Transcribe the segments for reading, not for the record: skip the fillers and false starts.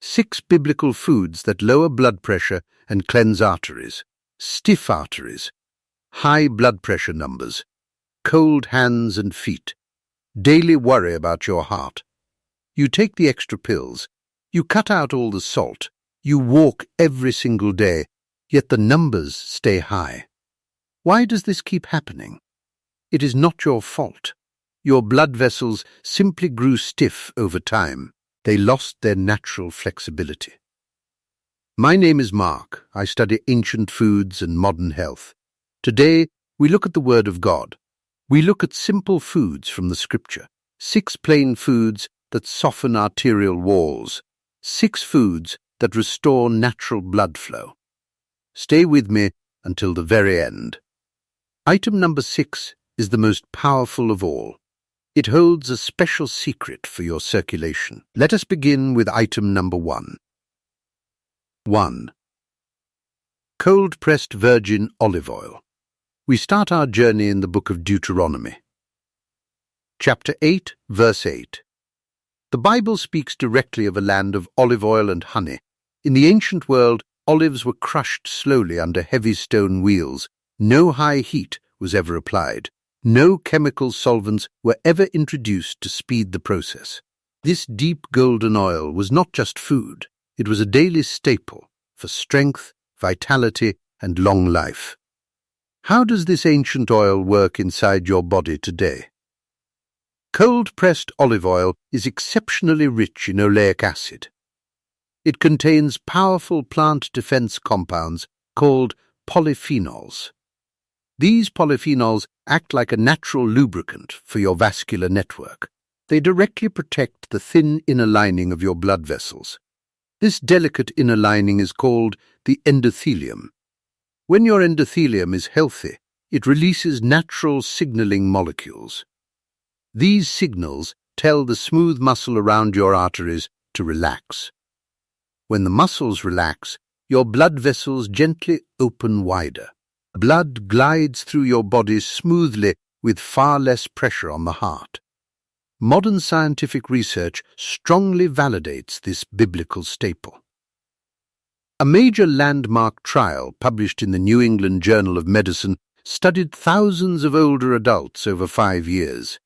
6 biblical foods that lower blood pressure and cleanse arteries. Stiff arteries, high blood pressure numbers, cold hands and feet, daily worry about your heart. You take the extra pills, you cut out all the salt, you walk every single day, yet the numbers stay high. Why does this keep happening? It is not your fault. Your blood vessels simply grew stiff over time. They lost their natural flexibility. My name is Mark. I study ancient foods and modern health. Today, we look at the Word of God. We look at simple foods from the Scripture. 6 plain foods that soften arterial walls. 6 foods that restore natural blood flow. Stay with me until the very end. Item number 6 is the most powerful of all. It holds a special secret for your circulation. Let us begin with item number 1. 1. Cold-pressed virgin olive oil. We start our journey in the book of Deuteronomy. Chapter 8, verse 8. The Bible speaks directly of a land of olive oil and honey. In the ancient world, olives were crushed slowly under heavy stone wheels. No high heat was ever applied. No chemical solvents were ever introduced to speed the process. This deep golden oil was not just food. It was a daily staple for strength, vitality, and long life. How does this ancient oil work inside your body today? Cold-pressed olive oil is exceptionally rich in oleic acid. It contains powerful plant defense compounds called polyphenols. These polyphenols act like a natural lubricant for your vascular network. They directly protect the thin inner lining of your blood vessels. This delicate inner lining is called the endothelium. When your endothelium is healthy, it releases natural signaling molecules. These signals tell the smooth muscle around your arteries to relax. When the muscles relax, your blood vessels gently open wider. Blood glides through your body smoothly with far less pressure on the heart. Modern scientific research strongly validates this biblical staple. A major landmark trial published in the New England Journal of Medicine studied thousands of older adults over 5 years.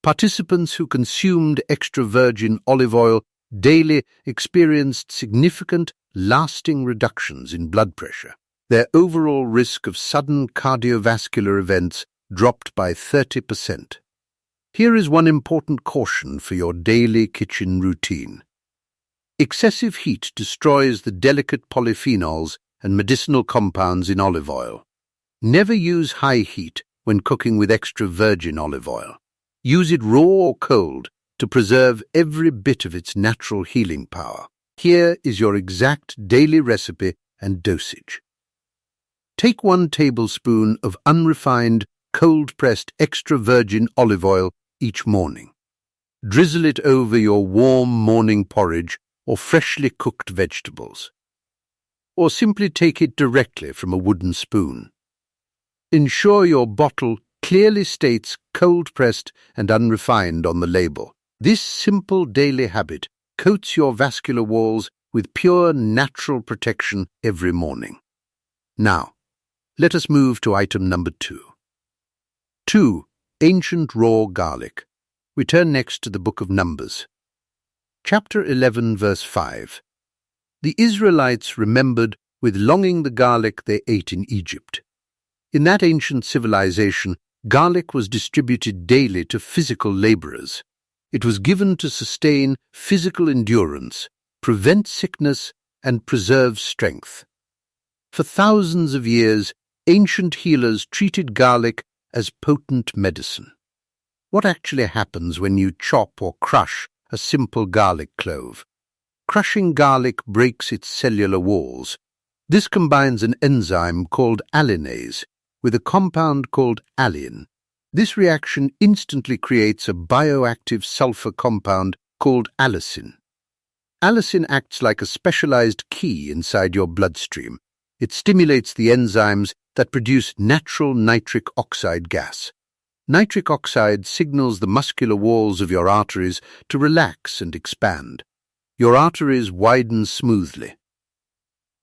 Participants who consumed extra virgin olive oil daily experienced significant, lasting reductions in blood pressure. Their overall risk of sudden cardiovascular events dropped by 30%. Here is one important caution for your daily kitchen routine. Excessive heat destroys the delicate polyphenols and medicinal compounds in olive oil. Never use high heat when cooking with extra virgin olive oil. Use it raw or cold to preserve every bit of its natural healing power. Here is your exact daily recipe and dosage. Take 1 tablespoon of unrefined, cold-pressed extra virgin olive oil each morning. Drizzle it over your warm morning porridge or freshly cooked vegetables. Or simply take it directly from a wooden spoon. Ensure your bottle clearly states cold-pressed and unrefined on the label. This simple daily habit coats your vascular walls with pure natural protection every morning. Now, let us move to item number 2. 2. Ancient raw garlic. We turn next to the book of Numbers. Chapter 11, verse 5. The Israelites remembered with longing the garlic they ate in Egypt. In that ancient civilization, garlic was distributed daily to physical laborers. It was given to sustain physical endurance, prevent sickness, and preserve strength. For thousands of years, ancient healers treated garlic as potent medicine. What actually happens when you chop or crush a simple garlic clove? Crushing garlic breaks its cellular walls. This combines an enzyme called allinase with a compound called allicin. This reaction instantly creates a bioactive sulfur compound called allicin. Allicin acts like a specialized key inside your bloodstream. It stimulates the enzymes that produce natural nitric oxide gas. Nitric oxide signals the muscular walls of your arteries to relax and expand. Your arteries widen smoothly.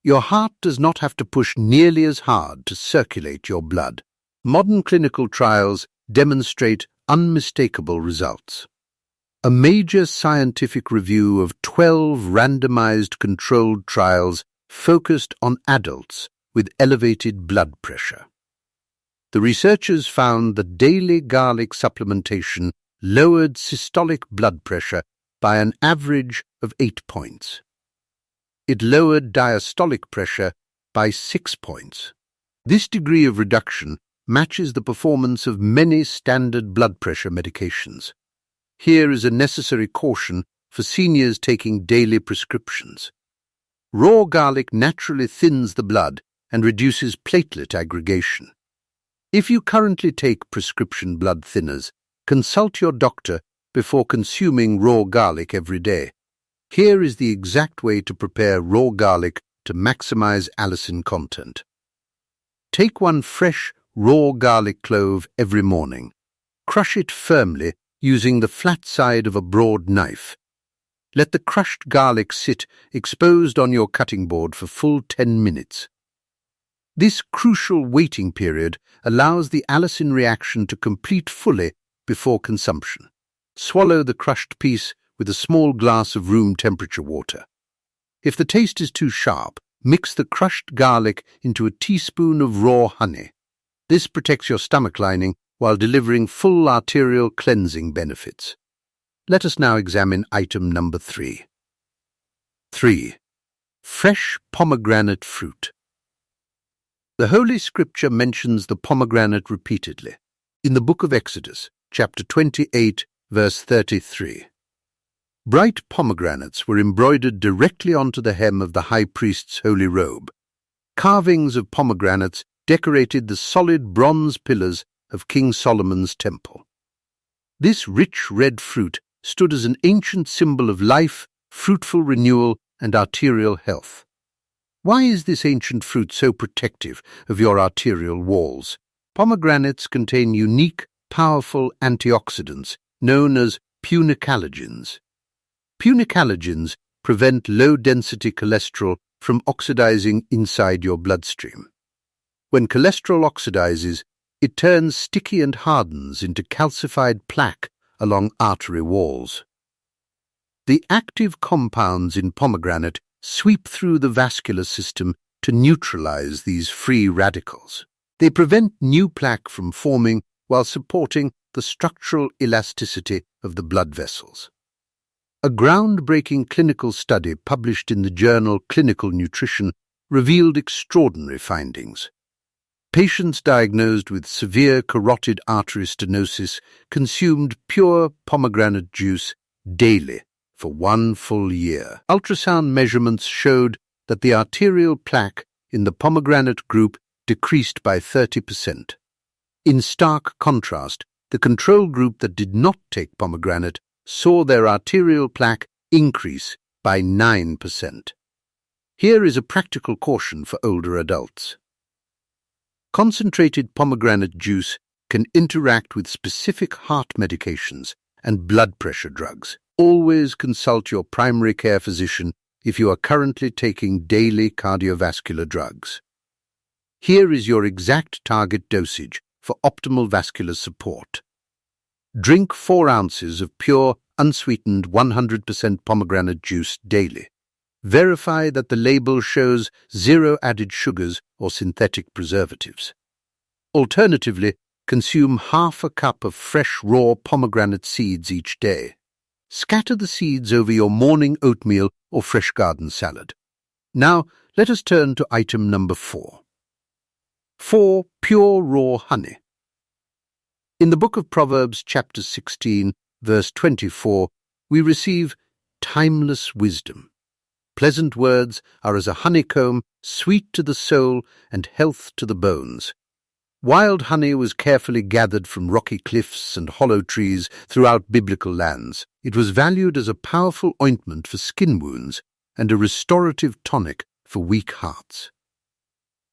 Your heart does not have to push nearly as hard to circulate your blood. Modern clinical trials demonstrate unmistakable results. A major scientific review of 12 randomized controlled trials focused on adults with elevated blood pressure. The researchers found that daily garlic supplementation lowered systolic blood pressure by an average of 8 points. It lowered diastolic pressure by 6 points. This degree of reduction matches the performance of many standard blood pressure medications. Here is a necessary caution for seniors taking daily prescriptions. Raw garlic naturally thins the blood and reduces platelet aggregation. If you currently take prescription blood thinners, consult your doctor before consuming raw garlic every day. Here is the exact way to prepare raw garlic to maximize allicin content. Take 1 fresh, raw garlic clove every morning. Crush it firmly using the flat side of a broad knife. Let the crushed garlic sit exposed on your cutting board for full 10 minutes. This crucial waiting period allows the allicin reaction to complete fully before consumption. Swallow the crushed piece with a small glass of room temperature water. If the taste is too sharp, mix the crushed garlic into a teaspoon of raw honey. This protects your stomach lining while delivering full arterial cleansing benefits. Let us now examine item number 3. 3. Fresh pomegranate fruit. The Holy Scripture mentions the pomegranate repeatedly. In the book of Exodus, chapter 28, verse 33. Bright pomegranates were embroidered directly onto the hem of the high priest's holy robe. Carvings of pomegranates decorated the solid bronze pillars of King Solomon's temple. This rich red fruit stood as an ancient symbol of life, fruitful renewal, and arterial health. Why is this ancient fruit so protective of your arterial walls? Pomegranates contain unique, powerful antioxidants known as punicalagins. Punicalagins prevent low-density cholesterol from oxidizing inside your bloodstream. When cholesterol oxidizes, it turns sticky and hardens into calcified plaque along artery walls. The active compounds in pomegranate sweep through the vascular system to neutralize these free radicals. They prevent new plaque from forming while supporting the structural elasticity of the blood vessels. A groundbreaking clinical study published in the journal Clinical Nutrition revealed extraordinary findings. Patients diagnosed with severe carotid artery stenosis consumed pure pomegranate juice daily for 1 full year. Ultrasound measurements showed that the arterial plaque in the pomegranate group decreased by 30%. In stark contrast, the control group that did not take pomegranate saw their arterial plaque increase by 9%. Here is a practical caution for older adults. Concentrated pomegranate juice can interact with specific heart medications and blood pressure drugs. Always consult your primary care physician if you are currently taking daily cardiovascular drugs. Here is your exact target dosage for optimal vascular support. Drink 4 ounces of pure, unsweetened 100% pomegranate juice daily. Verify that the label shows 0 added sugars or synthetic preservatives. Alternatively, consume half a cup of fresh raw pomegranate seeds each day. Scatter the seeds over your morning oatmeal or fresh garden salad. Now, let us turn to item number 4. 4. Pure raw honey. In the book of Proverbs, chapter 16, verse 24, we receive timeless wisdom. Pleasant words are as a honeycomb, sweet to the soul and health to the bones. Wild honey was carefully gathered from rocky cliffs and hollow trees throughout biblical lands. It was valued as a powerful ointment for skin wounds and a restorative tonic for weak hearts.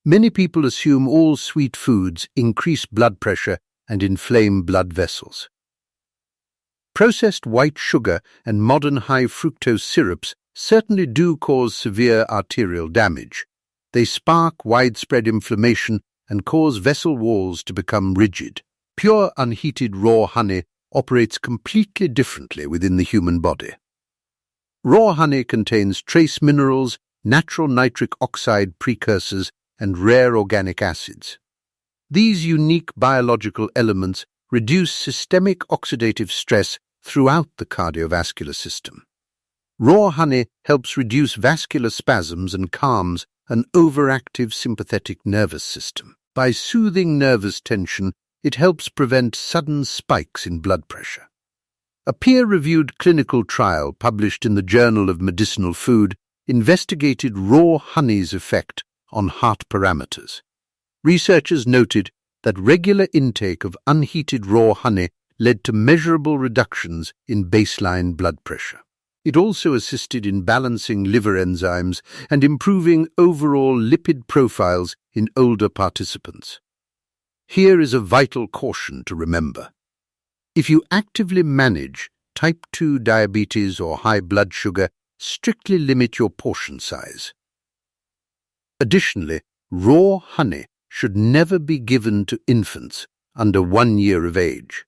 Many people assume all sweet foods increase blood pressure and inflame blood vessels. Processed white sugar and modern high fructose syrups certainly do cause severe arterial damage. They spark widespread inflammation and cause vessel walls to become rigid. Pure unheated raw honey operates completely differently within the human body. Raw honey contains trace minerals, natural nitric oxide precursors, and rare organic acids. These unique biological elements reduce systemic oxidative stress throughout the cardiovascular system. Raw honey helps reduce vascular spasms and calms an overactive sympathetic nervous system. By soothing nervous tension, it helps prevent sudden spikes in blood pressure. A peer-reviewed clinical trial published in the Journal of Medicinal Food investigated raw honey's effect on heart parameters. Researchers noted that regular intake of unheated raw honey led to measurable reductions in baseline blood pressure. It also assisted in balancing liver enzymes and improving overall lipid profiles in older participants. Here is a vital caution to remember. If you actively manage type 2 diabetes or high blood sugar, strictly limit your portion size. Additionally, raw honey should never be given to infants under 1 year of age.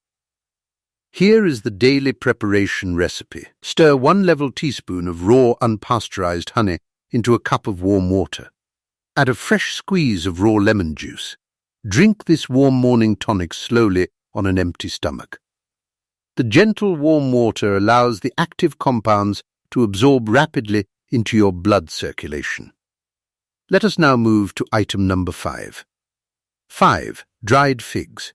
Here is the daily preparation recipe. Stir 1 level teaspoon of raw unpasteurized honey into a cup of warm water. Add a fresh squeeze of raw lemon juice. Drink this warm morning tonic slowly on an empty stomach. The gentle warm water allows the active compounds to absorb rapidly into your blood circulation. Let us now move to item number 5. 5. Dried figs.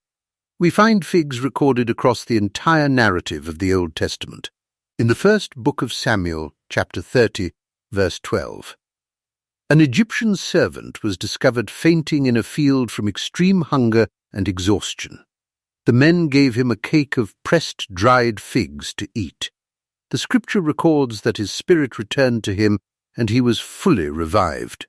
We find figs recorded across the entire narrative of the Old Testament. In the first book of Samuel, chapter 30, verse 12. An Egyptian servant was discovered fainting in a field from extreme hunger and exhaustion. The men gave him a cake of pressed dried figs to eat. The scripture records that his spirit returned to him and he was fully revived.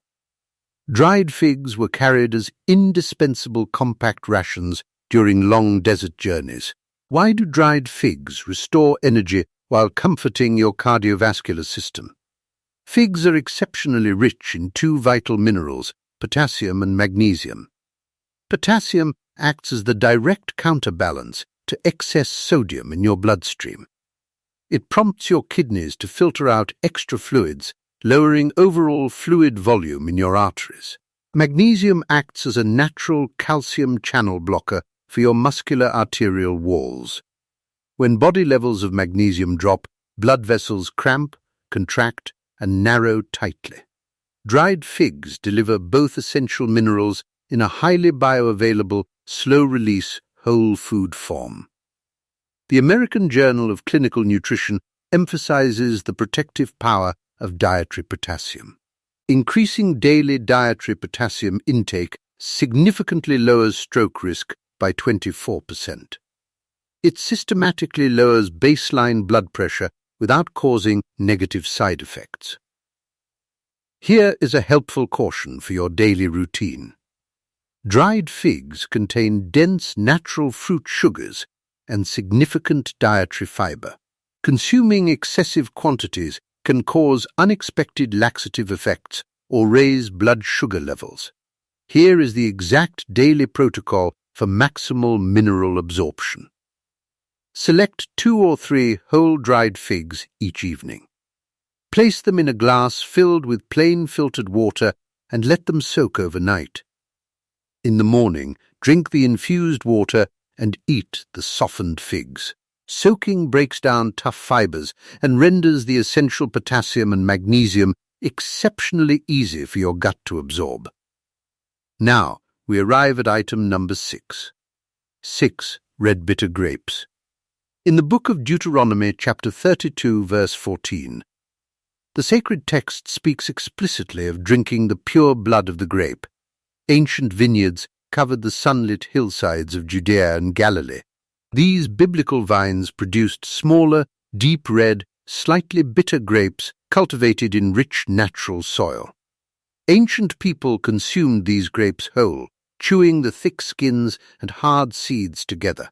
Dried figs were carried as indispensable compact rations during long desert journeys. Why do dried figs restore energy while comforting your cardiovascular system? Figs are exceptionally rich in 2 vital minerals, potassium and magnesium. Potassium acts as the direct counterbalance to excess sodium in your bloodstream. It prompts your kidneys to filter out extra fluids, lowering overall fluid volume in your arteries. Magnesium acts as a natural calcium channel blocker for your muscular arterial walls. When body levels of magnesium drop, blood vessels cramp, contract, and narrow tightly. Dried figs deliver both essential minerals in a highly bioavailable, slow-release, whole food form. The American Journal of Clinical Nutrition emphasizes the protective power of dietary potassium. Increasing daily dietary potassium intake significantly lowers stroke risk by 24%. It systematically lowers baseline blood pressure without causing negative side effects. Here is a helpful caution for your daily routine. Dried figs contain dense natural fruit sugars and significant dietary fiber. Consuming excessive quantities can cause unexpected laxative effects or raise blood sugar levels. Here is the exact daily protocol for maximal mineral absorption. Select 2 or 3 whole dried figs each evening. Place them in a glass filled with plain filtered water and let them soak overnight. In the morning, drink the infused water and eat the softened figs. Soaking breaks down tough fibers and renders the essential potassium and magnesium exceptionally easy for your gut to absorb. Now, we arrive at item number 6. 6. Red bitter grapes. In the book of Deuteronomy, chapter 32, verse 14, the sacred text speaks explicitly of drinking the pure blood of the grape. Ancient vineyards covered the sunlit hillsides of Judea and Galilee. These biblical vines produced smaller, deep red, slightly bitter grapes cultivated in rich natural soil. Ancient people consumed these grapes whole, chewing the thick skins and hard seeds together.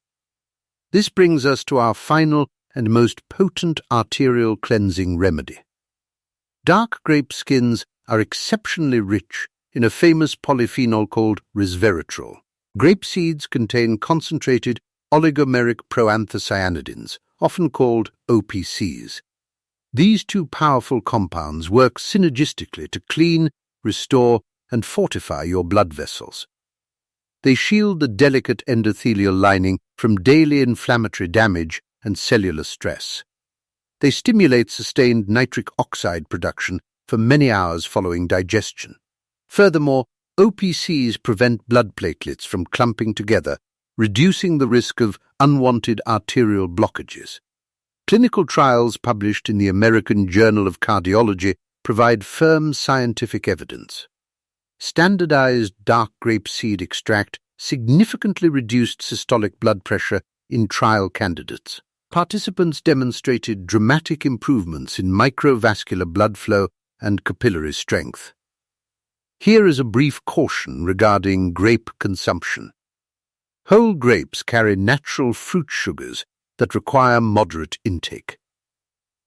This brings us to our final and most potent arterial cleansing remedy. Dark grape skins are exceptionally rich in a famous polyphenol called resveratrol. Grape seeds contain concentrated oligomeric proanthocyanidins, often called OPCs. These two powerful compounds work synergistically to clean, restore, and fortify your blood vessels. They shield the delicate endothelial lining from daily inflammatory damage and cellular stress. They stimulate sustained nitric oxide production for many hours following digestion. Furthermore, OPCs prevent blood platelets from clumping together, reducing the risk of unwanted arterial blockages. Clinical trials published in the American Journal of Cardiology provide firm scientific evidence. Standardized dark grape seed extract significantly reduced systolic blood pressure in trial candidates. Participants demonstrated dramatic improvements in microvascular blood flow and capillary strength. Here is a brief caution regarding grape consumption. Whole grapes carry natural fruit sugars that require moderate intake.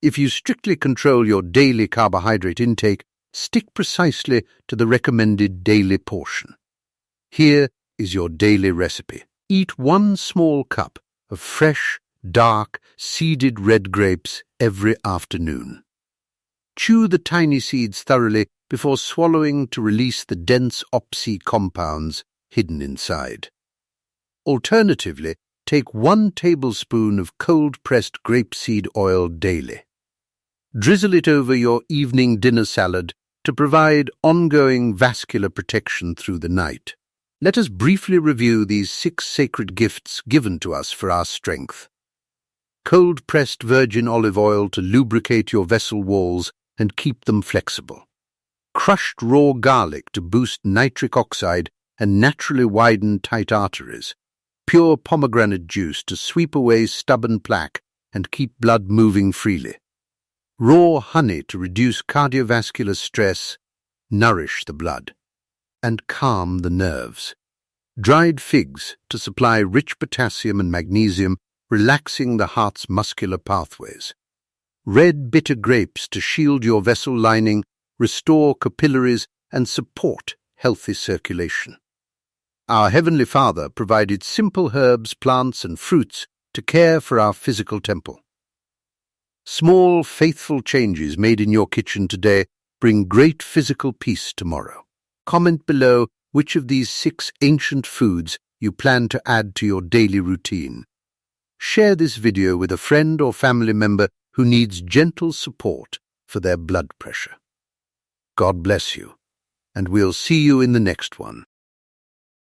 If you strictly control your daily carbohydrate intake, stick precisely to the recommended daily portion. Here is your daily recipe. Eat 1 small cup of fresh, dark, seeded red grapes every afternoon. Chew the tiny seeds thoroughly before swallowing to release the dense OPC compounds hidden inside. Alternatively, take 1 tablespoon of cold-pressed grapeseed oil daily. Drizzle it over your evening dinner salad to provide ongoing vascular protection through the night. Let us briefly review these 6 sacred gifts given to us for our strength. Cold-pressed virgin olive oil to lubricate your vessel walls and keep them flexible. Crushed raw garlic to boost nitric oxide and naturally widen tight arteries. Pure pomegranate juice to sweep away stubborn plaque and keep blood moving freely. Raw honey to reduce cardiovascular stress, nourish the blood, and calm the nerves. Dried figs to supply rich potassium and magnesium, relaxing the heart's muscular pathways. Red bitter grapes to shield your vessel lining, restore capillaries, and support healthy circulation. Our Heavenly Father provided simple herbs, plants, and fruits to care for our physical temple. Small, faithful changes made in your kitchen today bring great physical peace tomorrow. Comment below which of these 6 ancient foods you plan to add to your daily routine. Share this video with a friend or family member who needs gentle support for their blood pressure. God bless you, and we'll see you in the next one.